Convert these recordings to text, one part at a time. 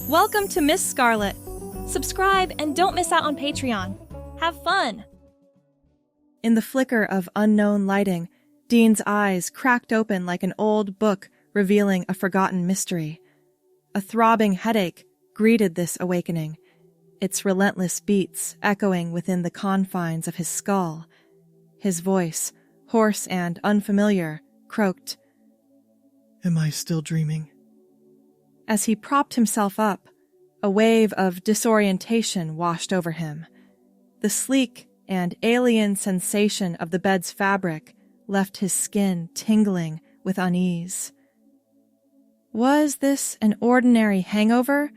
Welcome to Miss Scarlett. Subscribe and don't miss out on Patreon. Have fun! In the flicker of unknown lighting, Dean's eyes cracked open like an old book revealing a forgotten mystery. A throbbing headache greeted this awakening, its relentless beats echoing within the confines of his skull. His voice, hoarse and unfamiliar, croaked, "Am I still dreaming?" As he propped himself up, a wave of disorientation washed over him. The sleek and alien sensation of the bed's fabric left his skin tingling with unease. Was this an ordinary hangover,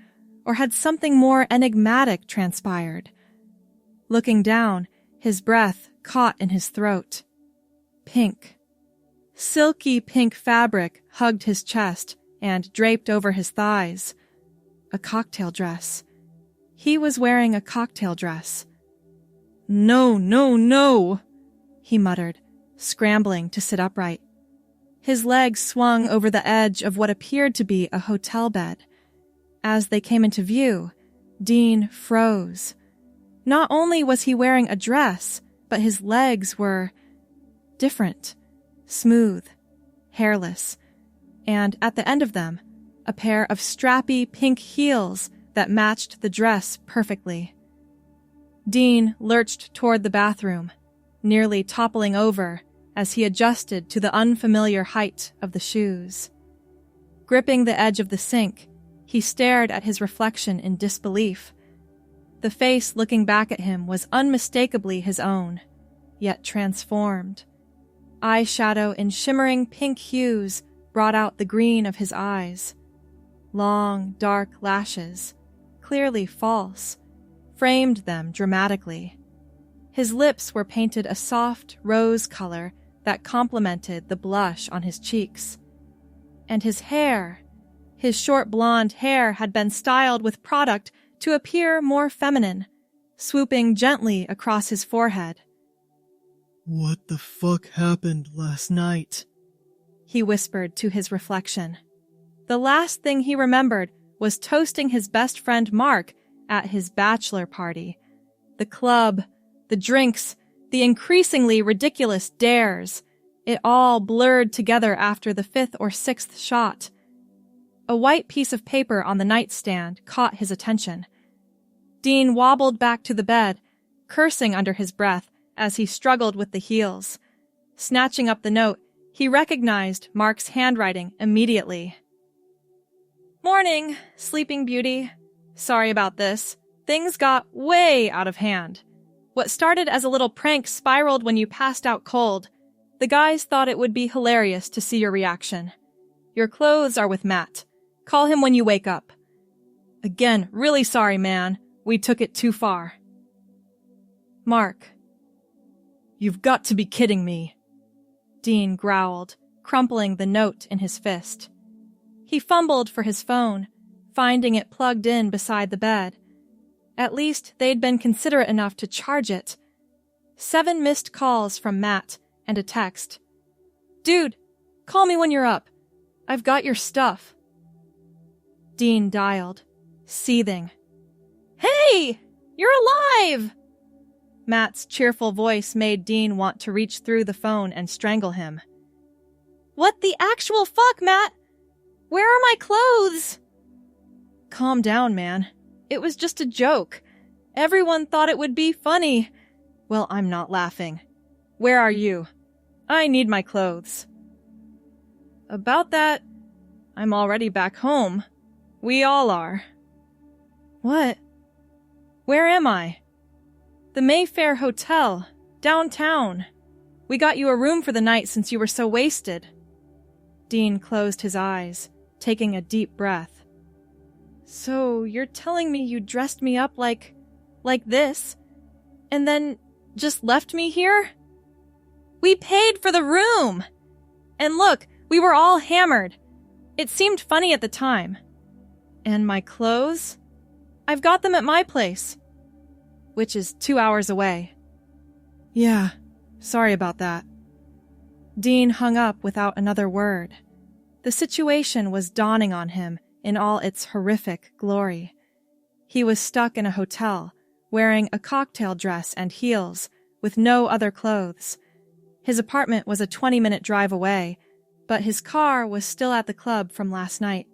or had something more enigmatic transpired? Looking down, his breath caught in his throat. Pink. Silky pink fabric hugged his chest and draped over his thighs. A cocktail dress. He was wearing a cocktail dress. "No, no, no," he muttered, scrambling to sit upright. His legs swung over the edge of what appeared to be a hotel bed. As they came into view, Dean froze. Not only was he wearing a dress, but his legs were different, smooth, hairless, and at the end of them, a pair of strappy pink heels that matched the dress perfectly. Dean lurched toward the bathroom, nearly toppling over as he adjusted to the unfamiliar height of the shoes. Gripping the edge of the sink, he stared at his reflection in disbelief. The face looking back at him was unmistakably his own, yet transformed. Eyeshadow in shimmering pink hues brought out the green of his eyes. Long, dark lashes, clearly false, framed them dramatically. His lips were painted a soft rose color that complemented the blush on his cheeks. And his hair, his short blonde hair had been styled with product to appear more feminine, swooping gently across his forehead. "What the fuck happened last night?" he whispered to his reflection. The last thing he remembered was toasting his best friend Mark at his bachelor party. The club, the drinks, the increasingly ridiculous dares, it all blurred together after the 5th or 6th shot. A white piece of paper on the nightstand caught his attention. Dean wobbled back to the bed, cursing under his breath as he struggled with the heels. Snatching up the note, he recognized Mark's handwriting immediately. "Morning, Sleeping Beauty. Sorry about this. Things got way out of hand. What started as a little prank spiraled when you passed out cold. The guys thought it would be hilarious to see your reaction. Your clothes are with Matt. Call him when you wake up. Again, really sorry, man. We took it too far. Mark." "You've got to be kidding me," Dean growled, crumpling the note in his fist. He fumbled for his phone, finding it plugged in beside the bed. At least they'd been considerate enough to charge it. 7 missed calls from Matt and a text. "Dude, call me when you're up. I've got your stuff." Dean dialed, seething. "Hey! You're alive!" Matt's cheerful voice made Dean want to reach through the phone and strangle him. "What the actual fuck, Matt? Where are my clothes?" "Calm down, man. It was just a joke. Everyone thought it would be funny. Well, I'm not laughing. Where are you? I need my clothes." "About that, I'm already back home. We all are." "What? Where am I?" "The Mayfair Hotel, downtown. We got you a room for the night since you were so wasted." Dean closed his eyes, taking a deep breath. "So you're telling me you dressed me up like this, and then just left me here?" "We paid for the room! And look, we were all hammered. It seemed funny at the time. And my clothes? I've got them at my place, which is 2 hours away." "Yeah, sorry about that." Dean hung up without another word. The situation was dawning on him in all its horrific glory. He was stuck in a hotel, wearing a cocktail dress and heels, with no other clothes. His apartment was a 20-minute drive away, but his car was still at the club from last night.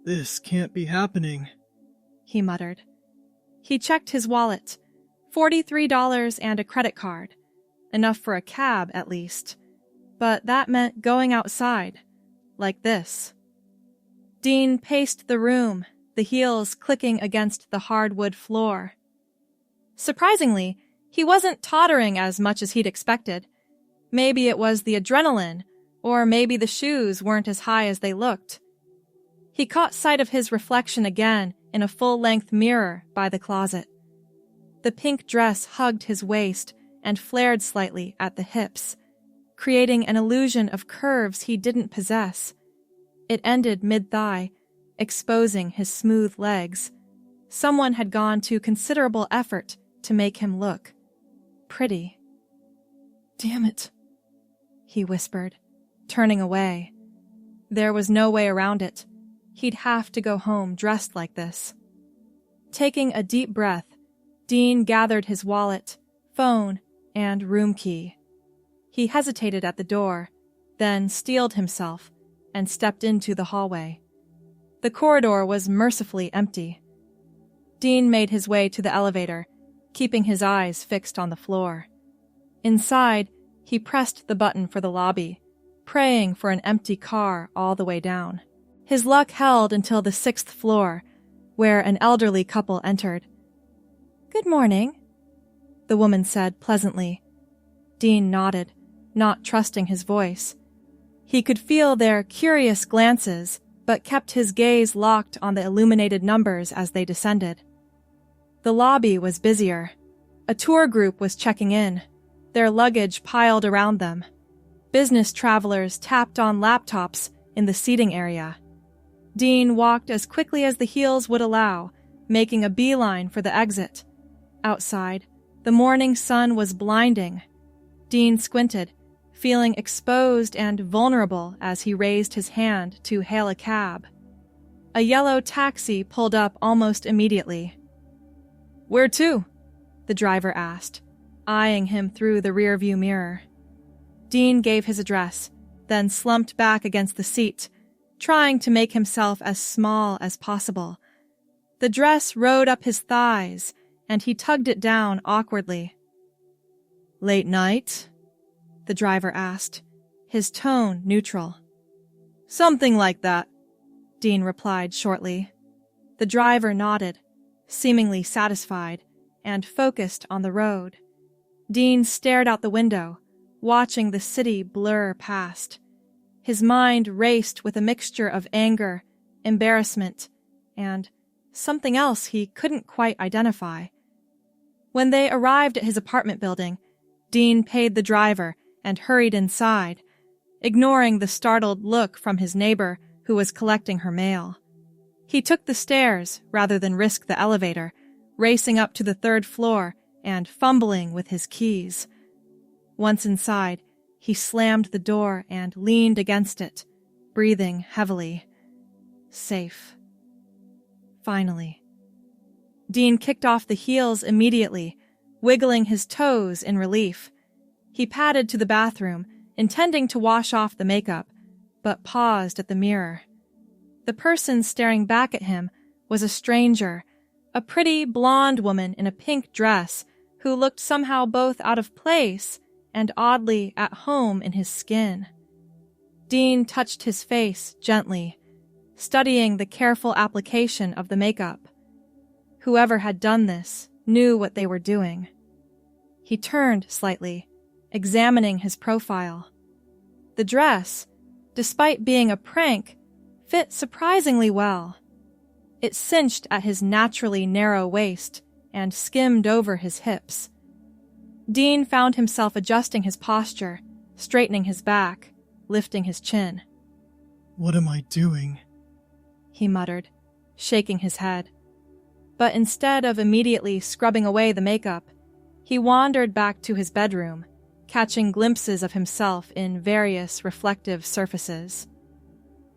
This can't be happening, he muttered. He checked his wallet. $43 and a credit card. Enough for a cab, at least. But that meant going outside. Like this. Dean paced the room, the heels clicking against the hardwood floor. Surprisingly, he wasn't tottering as much as he'd expected. Maybe it was the adrenaline, or maybe the shoes weren't as high as they looked. He caught sight of his reflection again in a full-length mirror by the closet. The pink dress hugged his waist and flared slightly at the hips, creating an illusion of curves he didn't possess. It ended mid-thigh, exposing his smooth legs. Someone had gone to considerable effort to make him look pretty. Damn it, he whispered, turning away. There was no way around it. He'd have to go home dressed like this. Taking a deep breath, Dean gathered his wallet, phone, and room key. He hesitated at the door, then steeled himself and stepped into the hallway. The corridor was mercifully empty. Dean made his way to the elevator, keeping his eyes fixed on the floor. Inside, he pressed the button for the lobby, praying for an empty car all the way down. His luck held until the 6th floor, where an elderly couple entered. "Good morning," the woman said pleasantly. Dean nodded, not trusting his voice. He could feel their curious glances, but kept his gaze locked on the illuminated numbers as they descended. The lobby was busier. A tour group was checking in, their luggage piled around them. Business travelers tapped on laptops in the seating area. Dean walked as quickly as the heels would allow, making a beeline for the exit. Outside, the morning sun was blinding. Dean squinted, feeling exposed and vulnerable as he raised his hand to hail a cab. A yellow taxi pulled up almost immediately. "Where to?" the driver asked, eyeing him through the rearview mirror. Dean gave his address, then slumped back against the seat, trying to make himself as small as possible. The dress rode up his thighs, and he tugged it down awkwardly. "Late night?" the driver asked, his tone neutral. "Something like that," Dean replied shortly. The driver nodded, seemingly satisfied, and focused on the road. Dean stared out the window, watching the city blur past. His mind raced with a mixture of anger, embarrassment, and something else he couldn't quite identify. When they arrived at his apartment building, Dean paid the driver and hurried inside, ignoring the startled look from his neighbor who was collecting her mail. He took the stairs rather than risk the elevator, racing up to the 3rd floor and fumbling with his keys. Once inside, he slammed the door and leaned against it, breathing heavily. Safe. Finally. Dean kicked off the heels immediately, wiggling his toes in relief. He padded to the bathroom, intending to wash off the makeup, but paused at the mirror. The person staring back at him was a stranger, a pretty blonde woman in a pink dress who looked somehow both out of place and oddly at home in his skin. Dean touched his face gently, studying the careful application of the makeup. Whoever had done this knew what they were doing. He turned slightly, examining his profile. The dress, despite being a prank, fit surprisingly well. It cinched at his naturally narrow waist and skimmed over his hips. Dean found himself adjusting his posture, straightening his back, lifting his chin. "What am I doing?" he muttered, shaking his head. But instead of immediately scrubbing away the makeup, he wandered back to his bedroom, catching glimpses of himself in various reflective surfaces.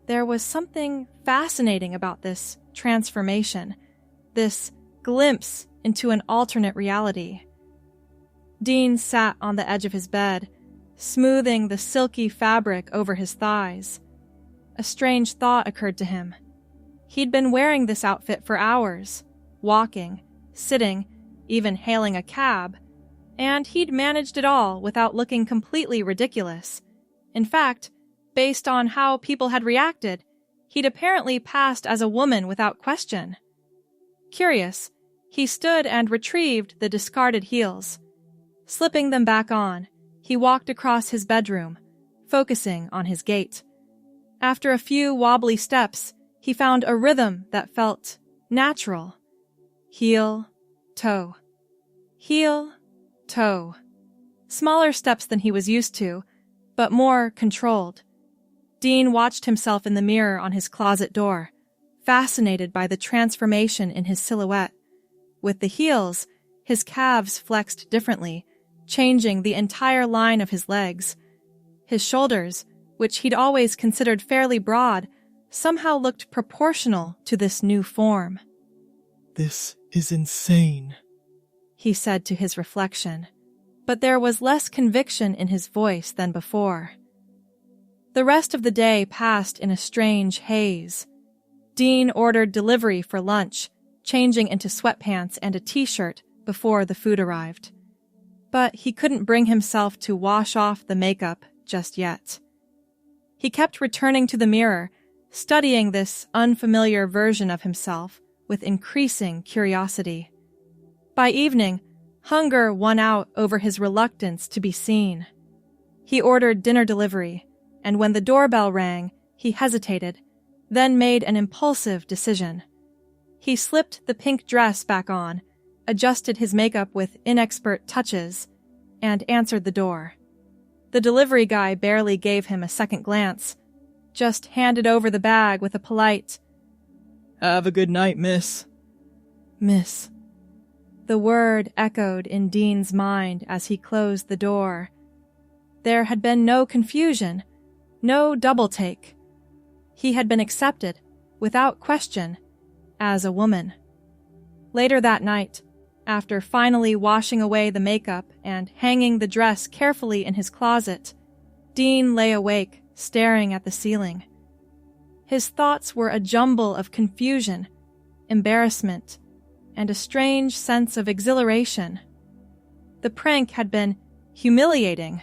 there was something fascinating about this transformation, this glimpse into an alternate reality. Dean sat on the edge of his bed, smoothing the silky fabric over his thighs. A strange thought occurred to him. He'd been wearing this outfit for hours, walking, sitting, even hailing a cab, and he'd managed it all without looking completely ridiculous. In fact, based on how people had reacted, he'd apparently passed as a woman without question. Curious, he stood and retrieved the discarded heels. Slipping them back on, he walked across his bedroom, focusing on his gait. After a few wobbly steps, he found a rhythm that felt natural. Heel, toe. Heel, toe. Smaller steps than he was used to, but more controlled. Dean watched himself in the mirror on his closet door, fascinated by the transformation in his silhouette. With the heels, his calves flexed differently, changing the entire line of his legs. His shoulders, which he'd always considered fairly broad, somehow looked proportional to this new form. This is insane, he said to his reflection, but there was less conviction in his voice than before. The rest of the day passed in a strange haze. Dean ordered delivery for lunch, changing into sweatpants and a t-shirt before the food arrived. But he couldn't bring himself to wash off the makeup just yet. He kept returning to the mirror, studying this unfamiliar version of himself with increasing curiosity. By evening, hunger won out over his reluctance to be seen. He ordered dinner delivery, and when the doorbell rang, he hesitated, then made an impulsive decision. He slipped the pink dress back on, adjusted his makeup with inexpert touches, and answered the door. The delivery guy barely gave him a second glance, just handed over the bag with a polite, "Have a good night, miss." "Miss." The word echoed in Dean's mind as he closed the door. There had been no confusion, no double take. He had been accepted, without question, as a woman. Later that night, after finally washing away the makeup and hanging the dress carefully in his closet, Dean lay awake, staring at the ceiling. His thoughts were a jumble of confusion, embarrassment, and a strange sense of exhilaration. The prank had been humiliating,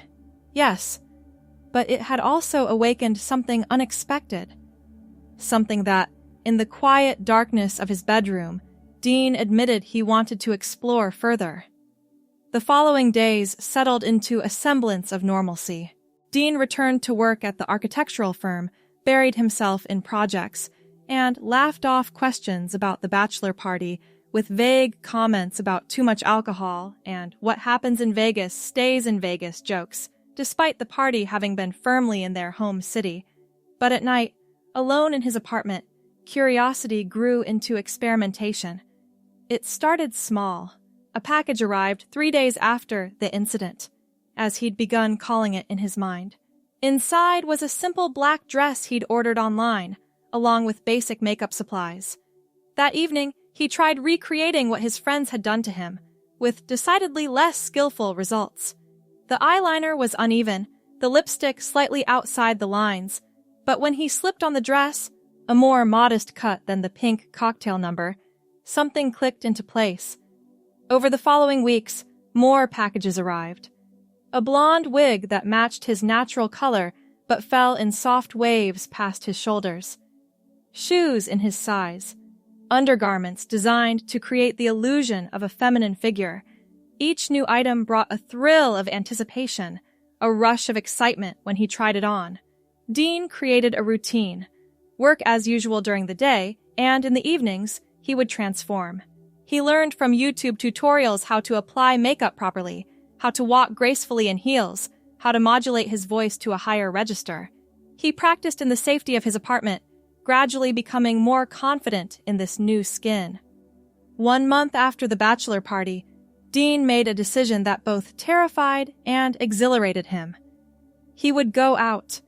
yes, but it had also awakened something unexpected. Something that, in the quiet darkness of his bedroom, Dean admitted he wanted to explore further. The following days settled into a semblance of normalcy. Dean returned to work at the architectural firm, buried himself in projects, and laughed off questions about the bachelor party with vague comments about too much alcohol and what happens in Vegas stays in Vegas jokes, despite the party having been firmly in their home city. But at night, alone in his apartment, curiosity grew into experimentation. It started small. A package arrived 3 days after the incident, as he'd begun calling it in his mind. Inside was a simple black dress he'd ordered online, along with basic makeup supplies. That evening, he tried recreating what his friends had done to him, with decidedly less skillful results. The eyeliner was uneven, the lipstick slightly outside the lines, but when he slipped on the dress, a more modest cut than the pink cocktail number, something clicked into place. Over the following weeks, more packages arrived. A blonde wig that matched his natural color but fell in soft waves past his shoulders. Shoes in his size. Undergarments designed to create the illusion of a feminine figure. Each new item brought a thrill of anticipation, a rush of excitement when he tried it on. Dean created a routine. Work as usual during the day, and in the evenings, he would transform. He learned from YouTube tutorials how to apply makeup properly, how to walk gracefully in heels, how to modulate his voice to a higher register. He practiced in the safety of his apartment, gradually becoming more confident in this new skin. 1 month after the bachelor party, Dean made a decision that both terrified and exhilarated him. He would go out,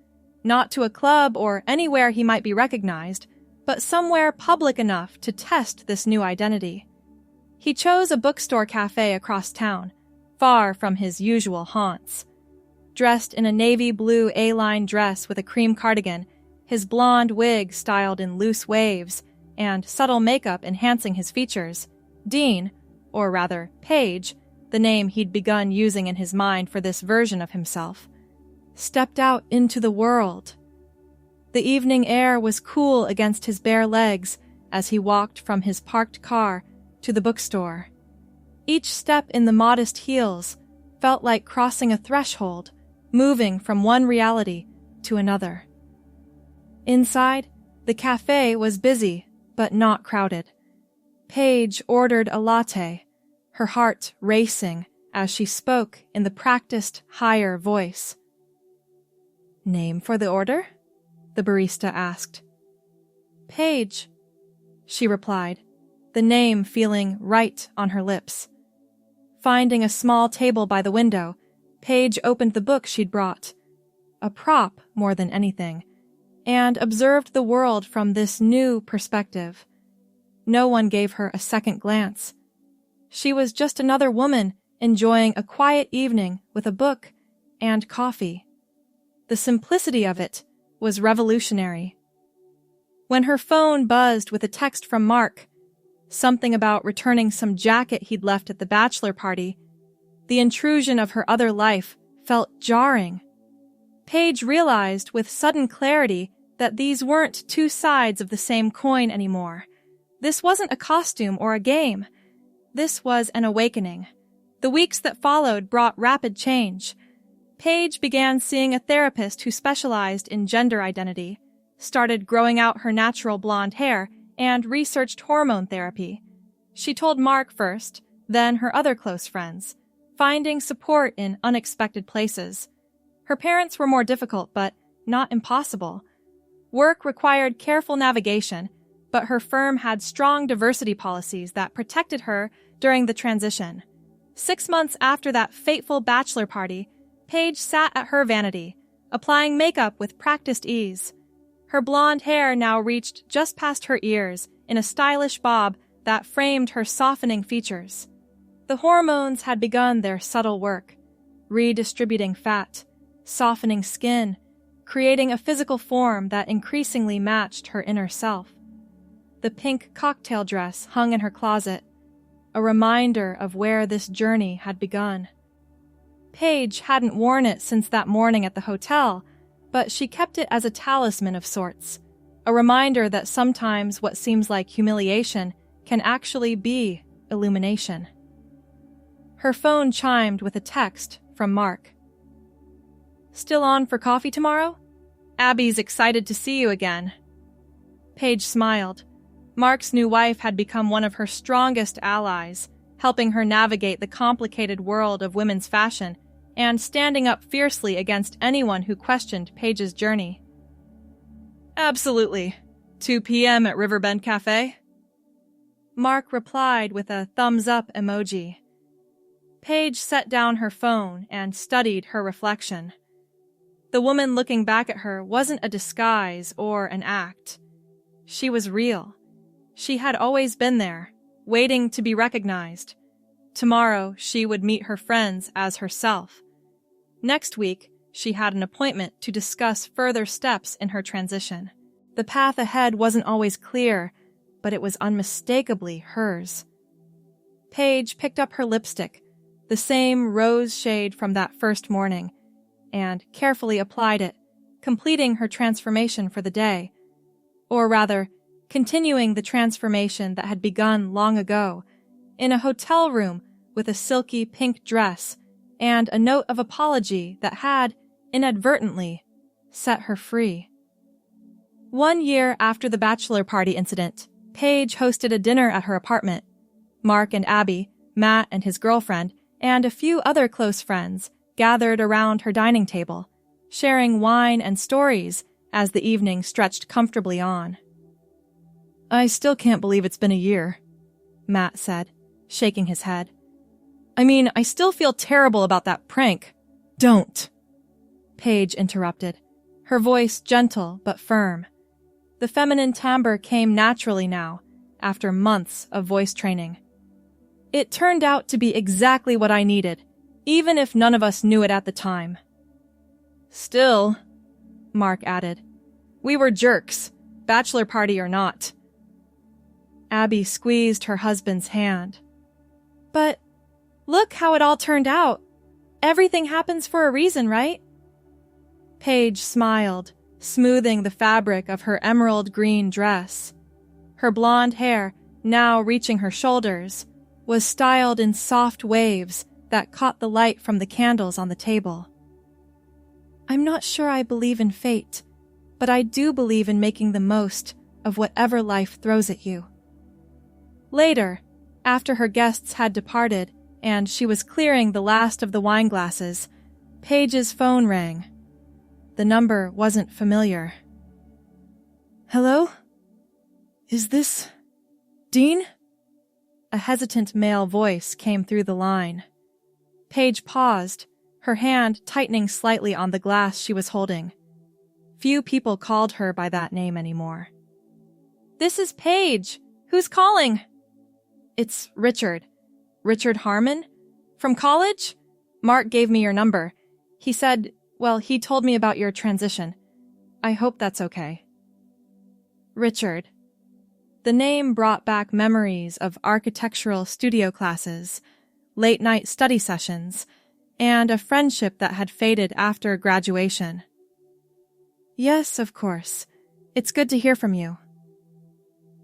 Not to a club or anywhere he might be recognized, but somewhere public enough to test this new identity. He chose a bookstore cafe across town, far from his usual haunts. Dressed in a navy blue A-line dress with a cream cardigan, his blonde wig styled in loose waves, and subtle makeup enhancing his features, Dean, or rather Paige, the name he'd begun using in his mind for this version of himself, stepped out into the world. The evening air was cool against his bare legs as he walked from his parked car to the bookstore. Each step in the modest heels felt like crossing a threshold, moving from one reality to another. Inside, the cafe was busy, but not crowded. Paige ordered a latte, her heart racing as she spoke in the practiced, higher voice. "Name for the order?" the barista asked. "Paige," she replied, the name feeling right on her lips. Finding a small table by the window, Paige opened the book she'd brought, a prop more than anything, and observed the world from this new perspective. No one gave her a second glance. She was just another woman enjoying a quiet evening with a book and coffee. The simplicity of it was revolutionary. When her phone buzzed with a text from Mark, something about returning some jacket he'd left at the bachelor party, the intrusion of her other life felt jarring. Paige realized with sudden clarity that these weren't two sides of the same coin anymore. This wasn't a costume or a game. This was an awakening. The weeks that followed brought rapid change. Paige began seeing a therapist who specialized in gender identity, started growing out her natural blonde hair, and researched hormone therapy. She told Mark first, then her other close friends, finding support in unexpected places. Her parents were more difficult, but not impossible. Work required careful navigation, but her firm had strong diversity policies that protected her during the transition. 6 months after that fateful bachelor party, Paige sat at her vanity, applying makeup with practiced ease. Her blonde hair now reached just past her ears in a stylish bob that framed her softening features. The hormones had begun their subtle work, redistributing fat, softening skin, creating a physical form that increasingly matched her inner self. The pink cocktail dress hung in her closet, a reminder of where this journey had begun. Paige hadn't worn it since that morning at the hotel, but she kept it as a talisman of sorts, a reminder that sometimes what seems like humiliation can actually be illumination. Her phone chimed with a text from Mark. "Still on for coffee tomorrow? Abby's excited to see you again." Paige smiled. Mark's new wife had become one of her strongest allies, helping her navigate the complicated world of women's fashion and standing up fiercely against anyone who questioned Paige's journey. "Absolutely. 2 p.m. at Riverbend Cafe?" Mark replied with a thumbs-up emoji. Paige set down her phone and studied her reflection. The woman looking back at her wasn't a disguise or an act. She was real. She had always been there, waiting to be recognized. Tomorrow, she would meet her friends as herself. Next week, she had an appointment to discuss further steps in her transition. The path ahead wasn't always clear, but it was unmistakably hers. Paige picked up her lipstick, the same rose shade from that first morning, and carefully applied it, completing her transformation for the day. Or rather, continuing the transformation that had begun long ago, in a hotel room with a silky pink dress and a note of apology that had, inadvertently, set her free. 1 year after the bachelor party incident, Paige hosted a dinner at her apartment. Mark and Abby, Matt and his girlfriend, and a few other close friends gathered around her dining table, sharing wine and stories as the evening stretched comfortably on. "I still can't believe it's been a year," Matt said, shaking his head. "I mean, I still feel terrible about that prank." "Don't," Paige interrupted, her voice gentle but firm. The feminine timbre came naturally now, after months of voice training. It turned out to be exactly what I needed, even if none of us knew it at the time. Still, Mark added, we were jerks, bachelor party or not. Abby squeezed her husband's hand. But look how it all turned out. Everything happens for a reason, right? Paige smiled, smoothing the fabric of her emerald green dress. Her blonde hair, now reaching her shoulders, was styled in soft waves that caught the light from the candles on the table. I'm not sure I believe in fate, but I do believe in making the most of whatever life throws at you. Later, after her guests had departed and she was clearing the last of the wine glasses, Paige's phone rang. The number wasn't familiar. Hello? Is this Dean? A hesitant male voice came through the line. Paige paused, her hand tightening slightly on the glass she was holding. Few people called her by that name anymore. This is Paige. Who's calling? It's Richard. Richard Harmon? From college? Mark gave me your number. He said, he told me about your transition. I hope that's okay. Richard. The name brought back memories of architectural studio classes, late-night study sessions, and a friendship that had faded after graduation. Yes, of course. It's good to hear from you.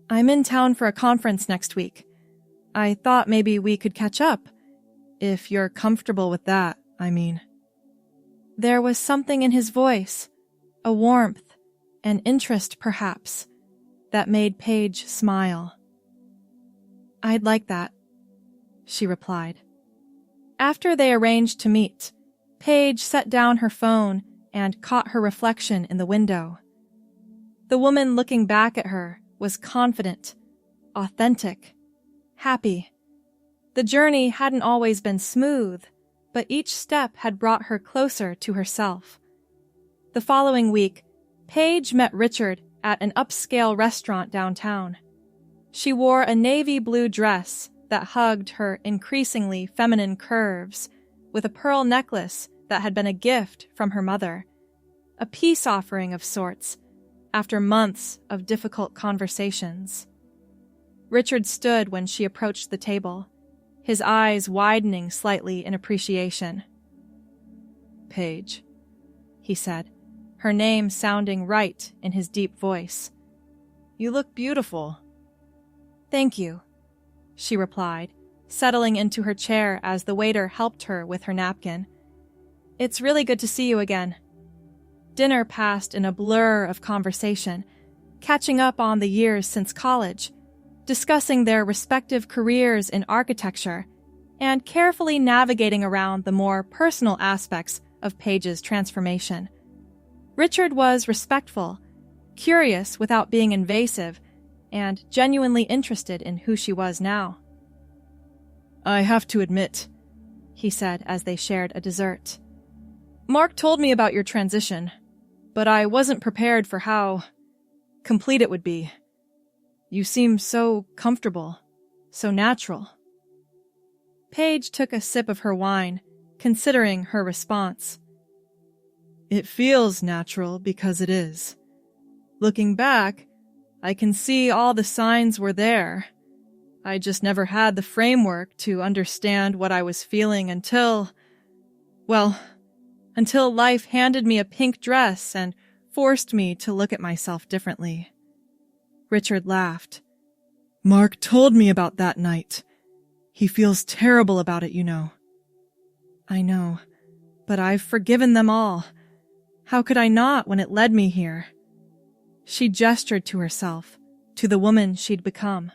I'm in town for a conference next week. I thought maybe we could catch up. If you're comfortable with that, I mean. There was something in his voice, a warmth, an interest perhaps, that made Paige smile. I'd like that, she replied. After they arranged to meet, Paige set down her phone and caught her reflection in the window. The woman looking back at her was confident, authentic, happy. The journey hadn't always been smooth, but each step had brought her closer to herself. The following week, Paige met Richard at an upscale restaurant downtown. She wore a navy blue dress that hugged her increasingly feminine curves, with a pearl necklace that had been a gift from her mother, a peace offering of sorts, after months of difficult conversations. Richard stood when she approached the table, his eyes widening slightly in appreciation. Paige, he said, her name sounding right in his deep voice. You look beautiful. Thank you, she replied, settling into her chair as the waiter helped her with her napkin. It's really good to see you again. Dinner passed in a blur of conversation, catching up on the years since college, discussing their respective careers in architecture, and carefully navigating around the more personal aspects of Paige's transformation. Richard was respectful, curious without being invasive, and genuinely interested in who she was now. I have to admit, he said as they shared a dessert. Mark told me about your transition, but I wasn't prepared for how complete it would be. You seem so comfortable, so natural. Paige took a sip of her wine, considering her response. It feels natural because it is. Looking back, I can see all the signs were there. I just never had the framework to understand what I was feeling until life handed me a pink dress and forced me to look at myself differently. Richard laughed. Mark told me about that night. He feels terrible about it, you know. I know, but I've forgiven them all. How could I not when it led me here? She gestured to herself, to the woman she'd become.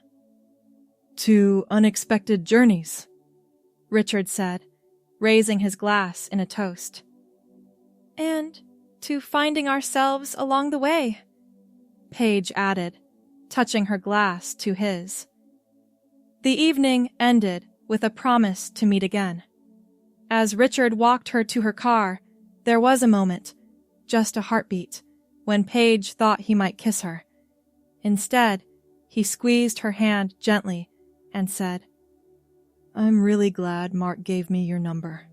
To unexpected journeys, Richard said, raising his glass in a toast. And to finding ourselves along the way, Paige added, touching her glass to his. The evening ended with a promise to meet again. As Richard walked her to her car, there was a moment, just a heartbeat, when Paige thought he might kiss her. Instead, he squeezed her hand gently and said, "I'm really glad Mark gave me your number."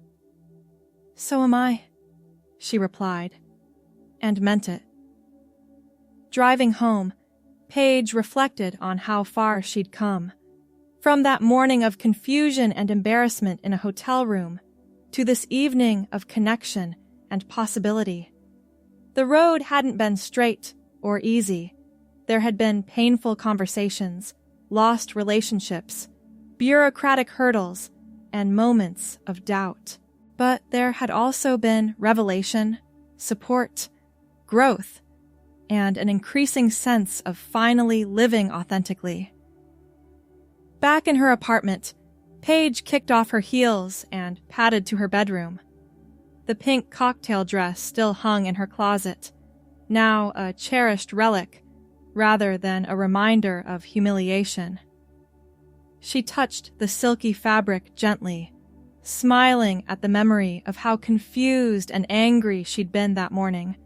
"So am I," she replied, and meant it. Driving home, Paige reflected on how far she'd come. From that morning of confusion and embarrassment in a hotel room to this evening of connection and possibility. The road hadn't been straight or easy. There had been painful conversations, lost relationships, bureaucratic hurdles, and moments of doubt. But there had also been revelation, support, growth, and an increasing sense of finally living authentically. Back in her apartment, Paige kicked off her heels and padded to her bedroom. The pink cocktail dress still hung in her closet, now a cherished relic rather than a reminder of humiliation. She touched the silky fabric gently, smiling at the memory of how confused and angry she'd been that morning.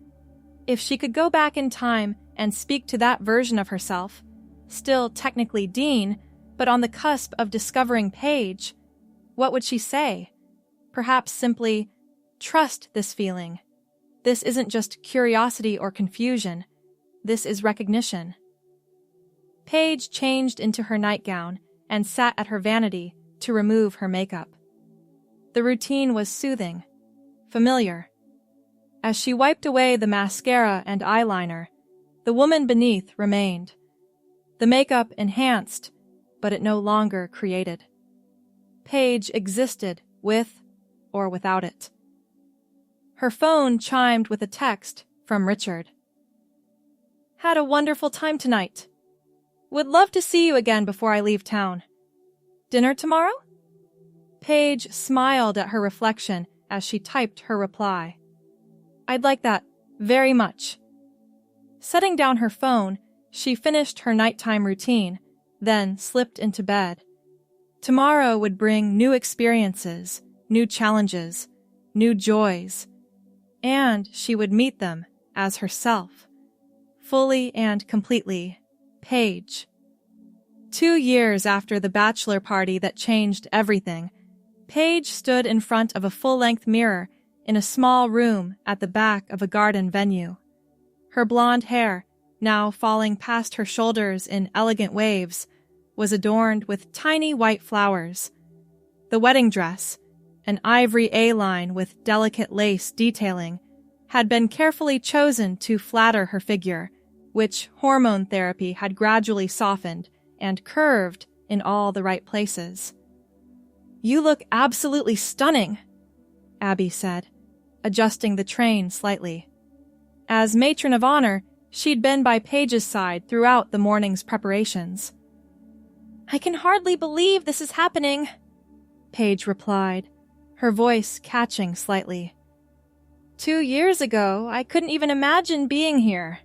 If she could go back in time and speak to that version of herself, still technically Dean, but on the cusp of discovering Paige, what would she say? Perhaps simply, "Trust this feeling. This isn't just curiosity or confusion. This is recognition." Paige changed into her nightgown and sat at her vanity to remove her makeup. The routine was soothing, familiar. As she wiped away the mascara and eyeliner, the woman beneath remained. The makeup enhanced, but it no longer created. Paige existed with or without it. Her phone chimed with a text from Richard. "Had a wonderful time tonight. Would love to see you again before I leave town. Dinner tomorrow?" Paige smiled at her reflection as she typed her reply. "I'd like that very much." Setting down her phone, she finished her nighttime routine, then slipped into bed. Tomorrow would bring new experiences, new challenges, new joys, and she would meet them as herself, fully and completely Paige. 2 years after the bachelor party that changed everything, Paige stood in front of a full-length mirror in a small room at the back of a garden venue. Her blonde hair, now falling past her shoulders in elegant waves, was adorned with tiny white flowers. The wedding dress, an ivory A-line with delicate lace detailing, had been carefully chosen to flatter her figure, which hormone therapy had gradually softened and curved in all the right places. "You look absolutely stunning," Abby said, adjusting the train slightly. As matron of honor, she'd been by Paige's side throughout the morning's preparations. "I can hardly believe this is happening," Paige replied, her voice catching slightly. 2 years ago, I couldn't even imagine being here.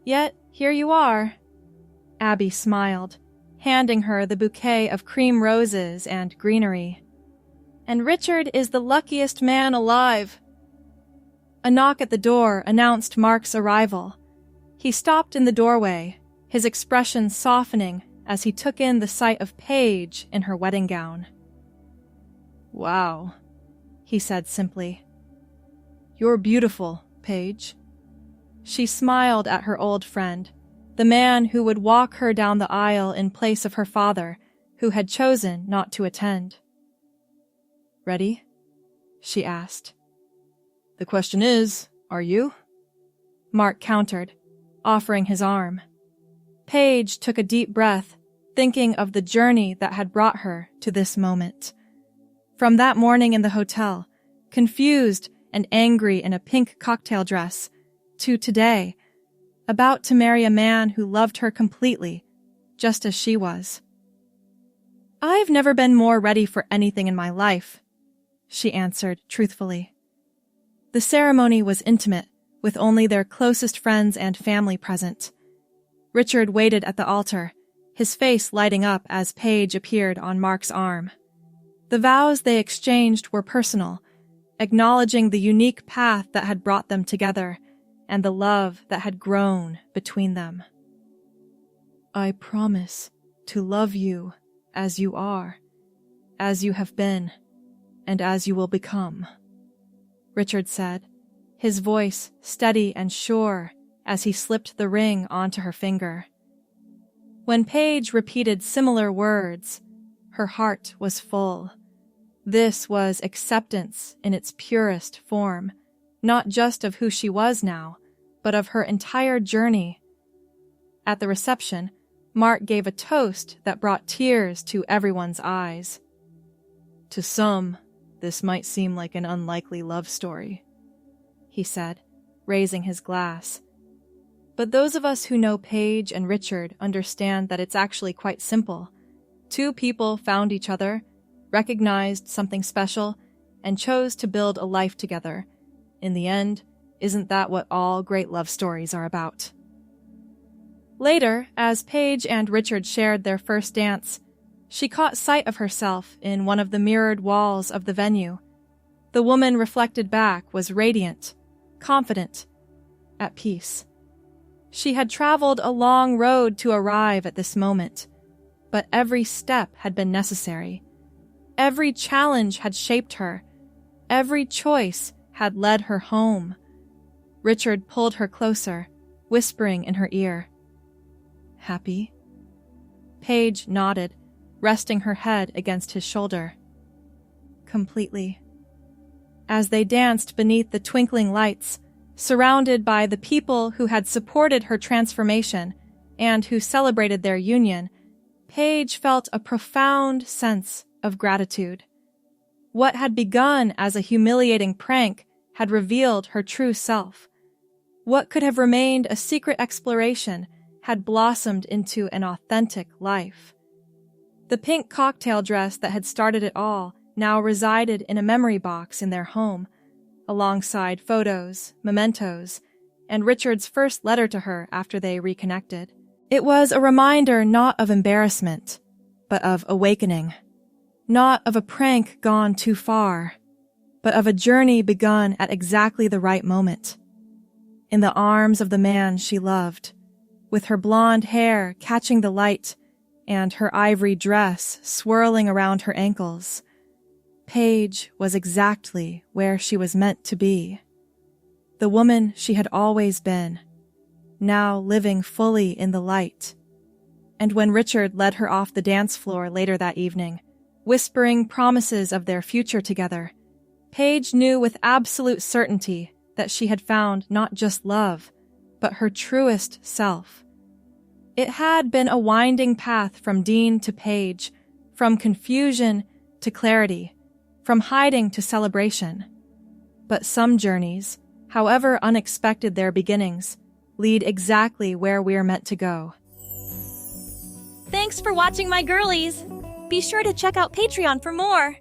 Yet, here you are." Abby smiled, handing her the bouquet of cream roses and greenery. "And Richard is the luckiest man alive." A knock at the door announced Mark's arrival. He stopped in the doorway, his expression softening as he took in the sight of Paige in her wedding gown. "Wow," he said simply. "You're beautiful, Paige." She smiled at her old friend, the man who would walk her down the aisle in place of her father, who had chosen not to attend. "Ready?" she asked. "The question is, are you?" Mark countered, offering his arm. Paige took a deep breath, thinking of the journey that had brought her to this moment. From that morning in the hotel, confused and angry in a pink cocktail dress, to today, about to marry a man who loved her completely, just as she was. "I've never been more ready for anything in my life," she answered truthfully. The ceremony was intimate, with only their closest friends and family present. Richard waited at the altar, his face lighting up as Paige appeared on Mark's arm. The vows they exchanged were personal, acknowledging the unique path that had brought them together and the love that had grown between them. I promise to love you as you are, as you have been, and as you will become, Richard said, his voice steady and sure as he slipped the ring onto her finger. When Paige repeated similar words, her heart was full. This was acceptance in its purest form, not just of who she was now, but of her entire journey. At the reception, Mark gave a toast that brought tears to everyone's eyes. To some, this might seem like an unlikely love story, he said, raising his glass. But those of us who know Paige and Richard understand that it's actually quite simple. Two people found each other, recognized something special, and chose to build a life together. In the end, isn't that what all great love stories are about? Later, as Paige and Richard shared their first dance, she caught sight of herself in one of the mirrored walls of the venue. The woman reflected back was radiant, confident, at peace. She had traveled a long road to arrive at this moment, but every step had been necessary. Every challenge had shaped her. Every choice had led her home. Richard pulled her closer, whispering in her ear. Happy? Paige nodded, resting her head against his shoulder. Completely. As they danced beneath the twinkling lights, surrounded by the people who had supported her transformation and who celebrated their union, Paige felt a profound sense of gratitude. What had begun as a humiliating prank had revealed her true self. What could have remained a secret exploration had blossomed into an authentic life. The pink cocktail dress that had started it all now resided in a memory box in their home, alongside photos, mementos, and Richard's first letter to her after they reconnected. It was a reminder not of embarrassment, but of awakening. Not of a prank gone too far, but of a journey begun at exactly the right moment. In the arms of the man she loved, with her blonde hair catching the light and her ivory dress swirling around her ankles, Paige was exactly where she was meant to be. The woman she had always been, now living fully in the light. And when Richard led her off the dance floor later that evening, whispering promises of their future together, Paige knew with absolute certainty that she had found not just love, but her truest self. It had been a winding path from Dean to Paige, from confusion to clarity, from hiding to celebration. But some journeys, however unexpected their beginnings, lead exactly where we're meant to go. Thanks for watching, my girlies! Be sure to check out Patreon for more!